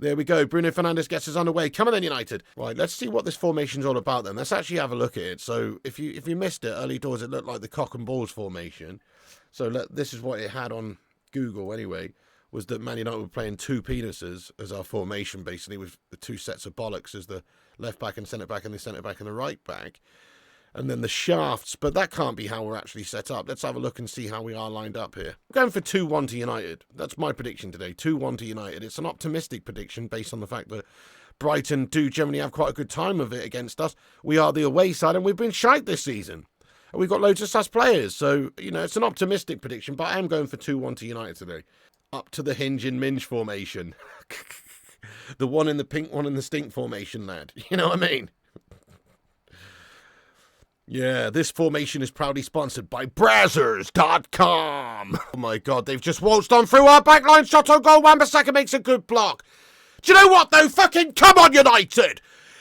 There we go. Bruno Fernandes gets us underway. Come on then, United. Right, let's see what this formation's all about then. Let's actually have a look at it. So if you missed it early doors, it looked like the cock and balls formation. So this is what it had on Google anyway, was that Man United were playing two penises as our formation, basically, with the two sets of bollocks as the left back and centre back and the centre back and the right back. And then the shafts, but that can't be how we're actually set up. Let's have a look and see how we are lined up here. I'm going for 2-1 to United. That's my prediction today, 2-1 to United. It's an optimistic prediction based on the fact that Brighton do generally have quite a good time of it against us. We are the away side and we've been shite this season. And we've got loads of sus players. So, you know, it's an optimistic prediction, but I am going for 2-1 to United today. Up to the hinge in minge formation. The one in the pink, one in the stink formation, lad. You know what I mean? Yeah, this formation is proudly sponsored by Brazzers.com. Oh my God, they've just waltzed on through our backline. Shot on goal. Wan-Bissaka makes a good block. Do you know what, though? Fucking come on, United.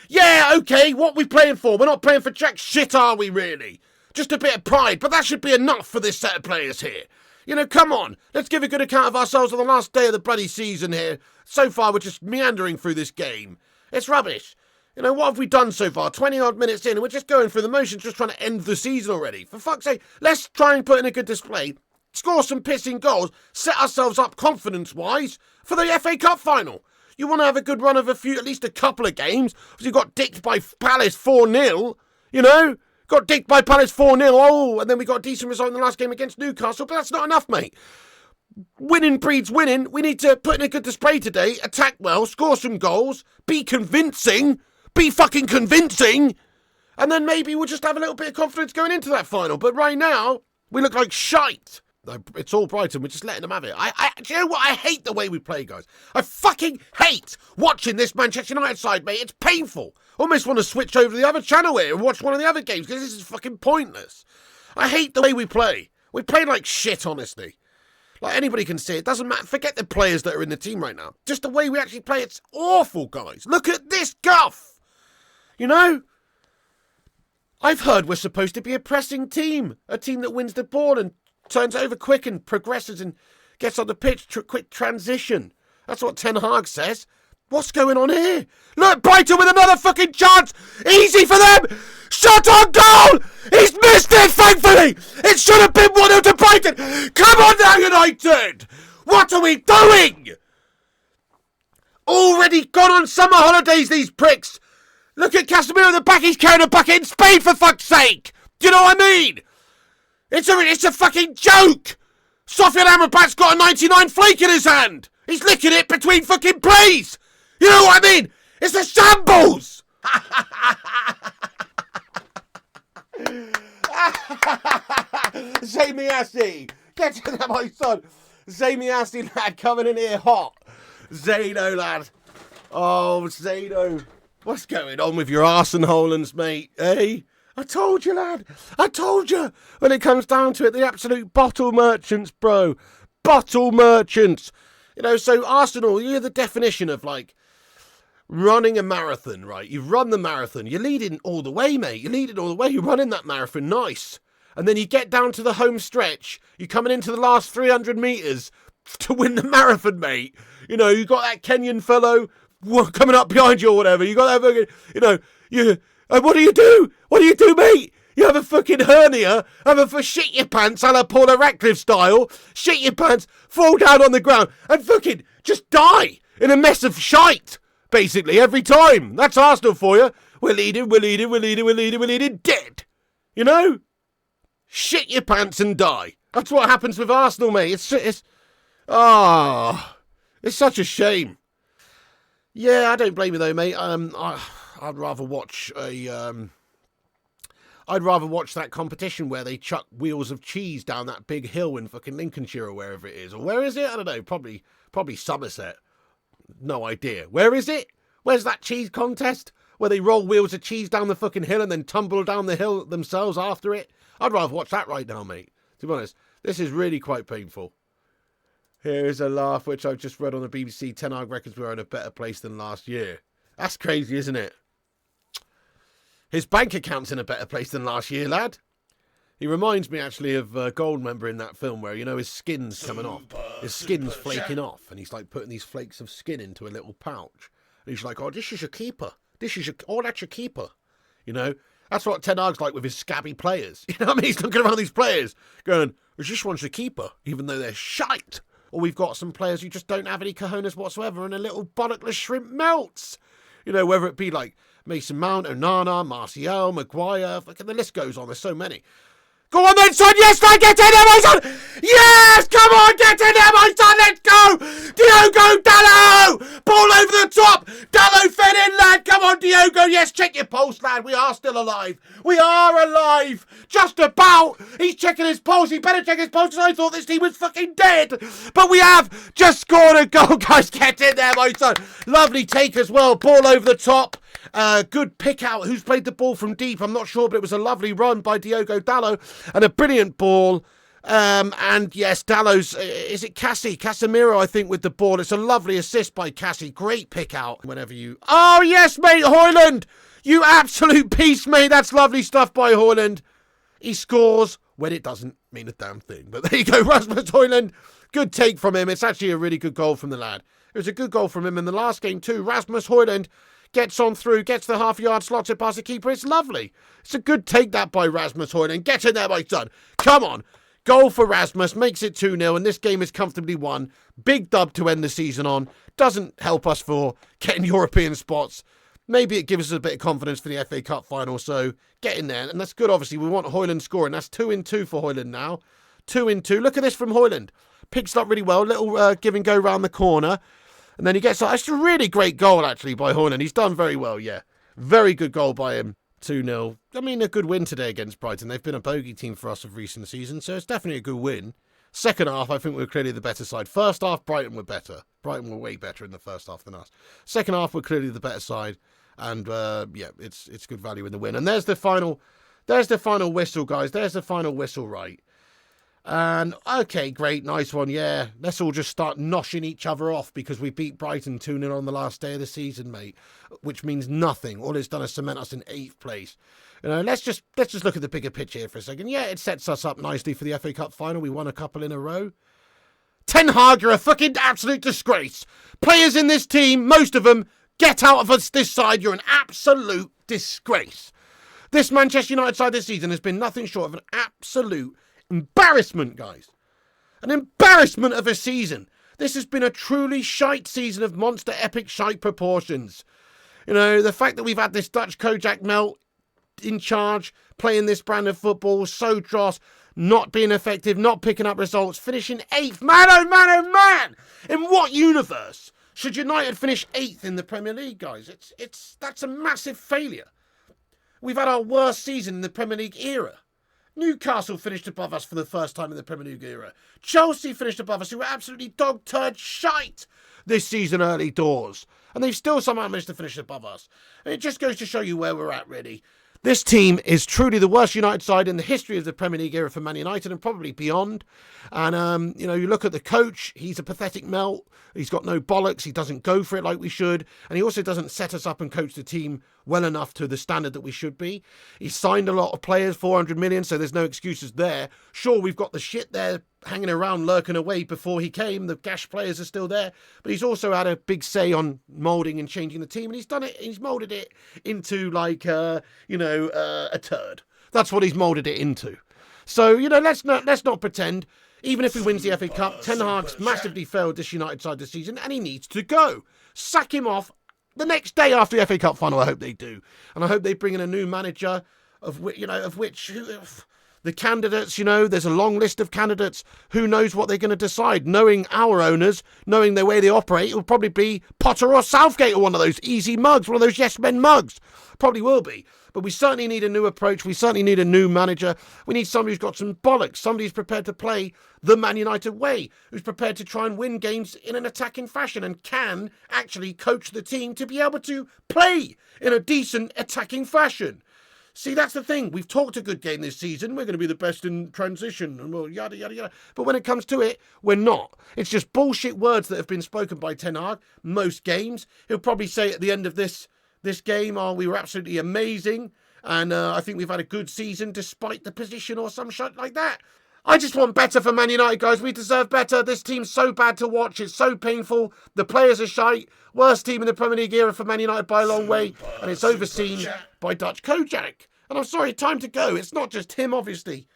Yeah, okay, what are we playing for? We're not playing for jack shit, are we, really? Just a bit of pride, but that should be enough for this set of players here. You know, come on. Let's give a good account of ourselves on the last day of the bloody season here. So far, we're just meandering through this game. It's rubbish. You know, what have we done so far? 20-odd minutes in, and we're just going through the motions, just trying to end the season already. For fuck's sake, let's try and put in a good display, score some pissing goals, set ourselves up confidence-wise for the FA Cup final. You want to have a good run of at least a couple of games, because you got dicked by Palace 4-0, you know? Got dicked by Palace 4-0, oh, and then we got a decent result in the last game against Newcastle, but that's not enough, mate. Winning breeds winning. We need to put in a good display today, attack well, score some goals, be convincing, be fucking convincing, and then maybe we'll just have a little bit of confidence going into that final. But right now, we look like shite. It's all Brighton. We're just letting them have it. Do you know what? I hate the way we play, guys. I fucking hate watching this Manchester United side, mate. It's painful. Almost want to switch over to the other channel here and watch one of the other games because this is fucking pointless. I hate the way we play. We play like shit, honestly. Like, anybody can see it. Doesn't matter. Forget the players that are in the team right now. Just the way we actually play, it's awful, guys. Look at this guff. You know? I've heard we're supposed to be a pressing team. A team that wins the ball and turns over quick and progresses and gets on the pitch, quick transition. That's what Ten Hag says. What's going on here? Look, Brighton with another fucking chance. Easy for them. Shot on goal. He's missed it, thankfully. It should have been 1-0 to Brighton. Come on now, United. What are we doing? Already gone on summer holidays, these pricks. Look at Casemiro in the back. He's carrying a bucket in Spain, for fuck's sake. Do you know what I mean? It's a fucking joke. Sofian Amrabat's got a 99 flake in his hand. He's licking it between fucking plays. You know what I mean? It's a shambles. Zamiassi. Get to that, my son. Zamiassi, lad, coming in here hot. Zano, lad. Oh, Zano. What's going on with your Arsenhollands, mate? Eh? I told you, lad. I told you. When it comes down to it, the absolute bottle merchants, bro. Bottle merchants. You know, so Arsenal, you're the definition of, like, running a marathon, right? You've run the marathon. You're leading all the way, mate. You're leading all the way. You're running that marathon nice. And then you get down to the home stretch. You're coming into the last 300 metres to win the marathon, mate. You know, you got that Kenyan fellow coming up behind you or whatever. You got that fucking, you know, what do you do? What do you do, mate? You have a fucking hernia, shit your pants, a la Paula Radcliffe style, shit your pants, fall down on the ground, and fucking just die in a mess of shite, basically, every time. That's Arsenal for you. We're leading, dead. You know? Shit your pants and die. That's what happens with Arsenal, mate. It's such a shame. Yeah, I don't blame you though, mate. I'd rather watch that competition where they chuck wheels of cheese down that big hill in fucking Lincolnshire or wherever it is. Or where is it? I don't know. Probably Somerset. No idea. Where is it? Where's that cheese contest? Where they roll wheels of cheese down the fucking hill and then tumble down the hill themselves after it? I'd rather watch that right now, mate. To be honest, this is really quite painful. Here is a laugh which I've just read on the BBC. Ten Hag reckons we are in a better place than last year. That's crazy, isn't it? His bank account's in a better place than last year, lad. He reminds me, actually, of Goldmember in that film where, you know, his skin's coming off. his skin's flaking off, and he's like putting these flakes of skin into a little pouch. And he's like, "Oh, this is your keeper. That's your keeper." You know, that's what Ten Hag's like with his scabby players. You know what I mean? He's looking around these players going, "This one's your keeper," even though they're shite. Or we've got some players who just don't have any cojones whatsoever, and a little bollockless shrimp melts. You know, whether it be like Mason Mount, Onana, Martial, Maguire, fucking the list goes on. There's so many. Go on then, son. Yes, get in there, my son. Yes, come on, get in there, my son. Let's go. Diogo Dalot. Ball over the top. Dalot fed in, lad. Come on, Diogo. Yes, check your pulse, lad. We are still alive. We are alive. Just about. He's checking his pulse. He better check his pulse, because I thought this team was fucking dead. But we have just scored a goal, guys. Get in there, my son. Lovely take as well. Ball over the top. Good pick out. Who's played the ball from deep? I'm not sure, but it was a lovely run by Diogo Dalot and a brilliant ball. And yes, Dalot's, is it Casemiro, I think, with the ball. It's a lovely assist by Cassie. Great pick out. Whenever you... Oh, yes, mate, Hojlund. You absolute beast, mate. That's lovely stuff by Hojlund. He scores when it doesn't mean a damn thing. But there you go, Rasmus Hojlund. Good take from him. It's actually a really good goal from the lad. It was a good goal from him in the last game too. Rasmus Hojlund gets on through, gets the half-yard, slots it past the keeper. It's lovely. It's a good take that by Rasmus Hojlund. Get in there, my son. Come on. Goal for Rasmus. Makes it 2-0, and this game is comfortably won. Big dub to end the season on. Doesn't help us for getting European spots. Maybe it gives us a bit of confidence for the FA Cup final, so get in there. And that's good, obviously. We want Hojlund scoring. That's 2-2 for Hojlund now. 2-2. Look at this from Hojlund. Picks it up really well. Little give and go round the corner. And then he gets... It's a really great goal, actually, by Hojlund. He's done very well, yeah. Very good goal by him. 2-0. I mean, a good win today against Brighton. They've been a bogey team for us of recent seasons, so it's definitely a good win. Second half, I think we were clearly the better side. First half, Brighton were better. Brighton were way better in the first half than us. Second half, we're clearly the better side. And, yeah, it's good value in the win. And there's the final whistle, guys. There's the final whistle, right? And, okay, great, nice one, yeah. Let's all just start noshing each other off because we beat Brighton 2-0 on the last day of the season, mate. Which means nothing. All it's done is cement us in 8th place. You know, let's just look at the bigger picture here for a second. Yeah, it sets us up nicely for the FA Cup final. We won a couple in a row. Ten Hag, you're a fucking absolute disgrace. Players in this team, most of them, get out of us this side. You're an absolute disgrace. This Manchester United side this season has been nothing short of an absolute embarrassment, guys. An embarrassment of a season. This has been a truly shite season of monster epic shite proportions. You know, the fact that we've had this Dutch Kojak melt in charge, playing this brand of football, so dross, not being effective, not picking up results, finishing 8th. Man, oh man, oh man! In what universe should United finish 8th in the Premier League, guys? That's a massive failure. We've had our worst season in the Premier League era. Newcastle finished above us for the first time in the Premier League era. Chelsea finished above us, who were absolutely dog-turd shite this season early doors. And they've still somehow managed to finish above us. And it just goes to show you where we're at, really. This team is truly the worst United side in the history of the Premier League era for Man United and probably beyond. And, you know, you look at the coach, he's a pathetic melt. He's got no bollocks. He doesn't go for it like we should. And he also doesn't set us up and coach the team well enough to the standard that we should be. He's signed a lot of players, 400 million, so there's no excuses there. Sure, we've got the shit there hanging around, lurking away before he came. The gash players are still there. But he's also had a big say on moulding and changing the team. And he's done it. He's moulded it into like, a turd. That's what he's moulded it into. So, you know, let's not pretend. Even if he wins the FA Cup, Ten Hag's massively failed this United side this season, and he needs to go. Sack him off the next day after the FA Cup final. I hope they do, and I hope they bring in a new manager. The candidates, you know, there's a long list of candidates. Who knows what they're going to decide? Knowing our owners, knowing the way they operate, it will probably be Potter or Southgate or one of those easy mugs, one of those yes men mugs. Probably will be. But we certainly need a new approach. We certainly need a new manager. We need somebody who's got some bollocks. Somebody who's prepared to play the Man United way. Who's prepared to try and win games in an attacking fashion and can actually coach the team to be able to play in a decent attacking fashion. See, that's the thing. We've talked a good game this season. We're going to be the best in transition and well, yada, yada, yada. But when it comes to it, we're not. It's just bullshit words that have been spoken by Ten Hag most games. He'll probably say at the end of this game, oh, we were absolutely amazing. And I think we've had a good season despite the position or some shit like that. I just want better for Man United, guys. We deserve better. This team's so bad to watch. It's so painful. The players are shite. Worst team in the Premier League era for Man United by a long way. And it's overseen by Dutch Kojak. And I'm sorry, time to go. It's not just him, obviously.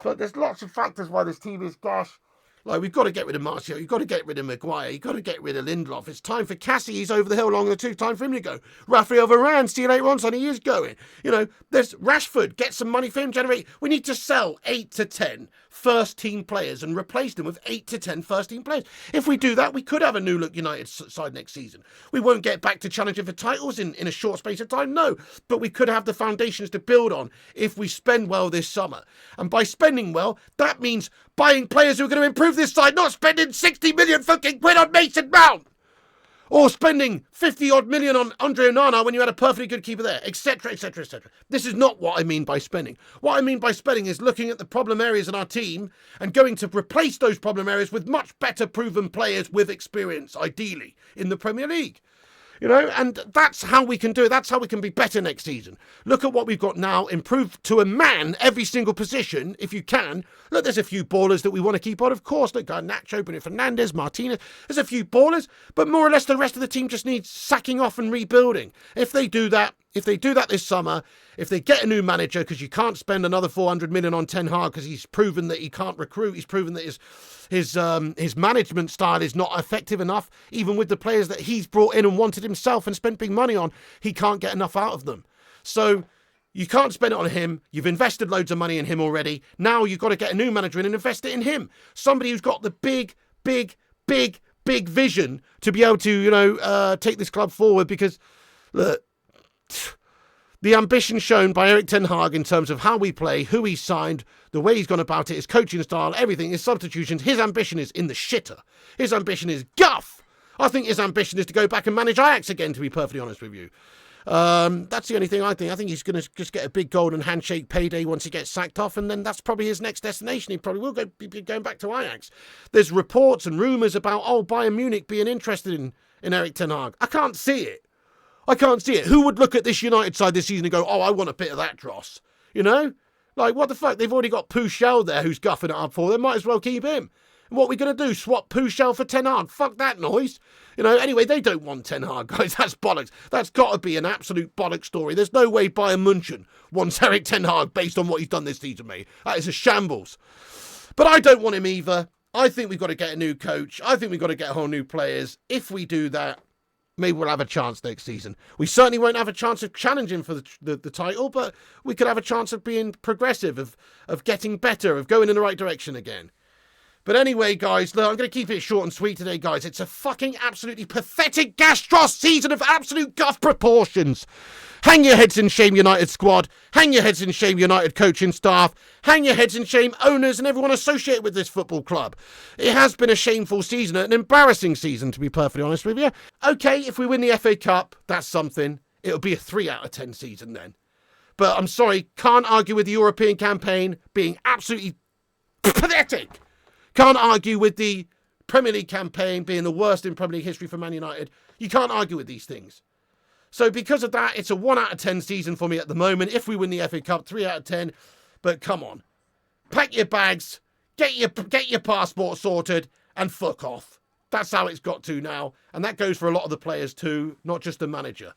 But there's lots of factors why this team is gash. Like, we've got to get rid of Martial. You've got to get rid of Maguire. You've got to get rid of Lindelof. It's time for Cassie. He's over the hill along the two. Time for him to go. Rafael Varane. See you later on, son. He is going. You know, there's Rashford. Get some money for him. Generate. We need to sell 8 to 10 first-team players and replace them with 8 to 10 first-team players. If we do that, we could have a new-look United side next season. We won't get back to challenging for titles in a short space of time, no. But we could have the foundations to build on if we spend well this summer. And by spending well, that means buying players who are going to improve this side, not spending 60 million fucking quid on Mason Mount. Or spending 50-odd million on Andre Onana when you had a perfectly good keeper there, etc., etc., etc. This is not what I mean by spending. What I mean by spending is looking at the problem areas in our team and going to replace those problem areas with much better proven players with experience, ideally, in the Premier League. You know, and that's how we can do it. That's how we can be better next season. Look at what we've got now. Improve to a man every single position, if you can. Look, there's a few ballers that we want to keep on, of course. Look, Nacho, Bruno Fernandes, Martinez. There's a few ballers, but more or less the rest of the team just needs sacking off and rebuilding. If they do that this summer, if they get a new manager, because you can't spend another 400 million on Ten Hag because he's proven that he can't recruit. He's proven that his management style is not effective enough. Even with the players that he's brought in and wanted himself and spent big money on, he can't get enough out of them. So you can't spend it on him. You've invested loads of money in him already. Now you've got to get a new manager in and invest it in him. Somebody who's got the big vision to be able to, take this club forward, because look, the ambition shown by Erik Ten Hag in terms of how we play, who he's signed, the way he's gone about it, his coaching style, everything, his substitutions, his ambition is in the shitter. His ambition is guff. I think his ambition is to go back and manage Ajax again, to be perfectly honest with you. That's the only thing I think. I think he's going to just get a big golden handshake payday once he gets sacked off, and then that's probably his next destination. He probably will be going back to Ajax. There's reports and rumours about, Bayern Munich being interested in Erik Ten Hag. I can't see it. I can't see it. Who would look at this United side this season and go, I want a bit of that dross? You know? Like, what the fuck? They've already got Puchel there who's guffing it up for them. Might as well keep him. And what are we going to do? Swap Puchel for Ten Hag? Fuck that noise. You know, anyway, they don't want Ten Hag, guys. That's bollocks. That's got to be an absolute bollocks story. There's no way Bayern München wants Erik Ten Hag based on what he's done this season, mate. That is a shambles. But I don't want him either. I think we've got to get a new coach. I think we've got to get whole new players. If we do that, maybe we'll have a chance next season. We certainly won't have a chance of challenging for the title, but we could have a chance of being progressive, of getting better, of going in the right direction again. But anyway, guys, look, I'm going to keep it short and sweet today, guys. It's a fucking absolutely pathetic gastros season of absolute guff proportions. Hang your heads in shame, United squad. Hang your heads in shame, United coaching staff. Hang your heads in shame, owners and everyone associated with this football club. It has been a shameful season, an embarrassing season, to be perfectly honest with you. Okay, if we win the FA Cup, that's something. It'll be a 3 out of 10 season then. But I'm sorry, can't argue with the European campaign being absolutely pathetic. Can't argue with the Premier League campaign being the worst in Premier League history for Man United. You can't argue with these things. So because of that, it's a 1 out of 10 season for me at the moment. If we win the FA Cup, 3 out of 10. But come on. Pack your bags, get your passport sorted, and fuck off. That's how it's got to now. And that goes for a lot of the players too, not just the manager.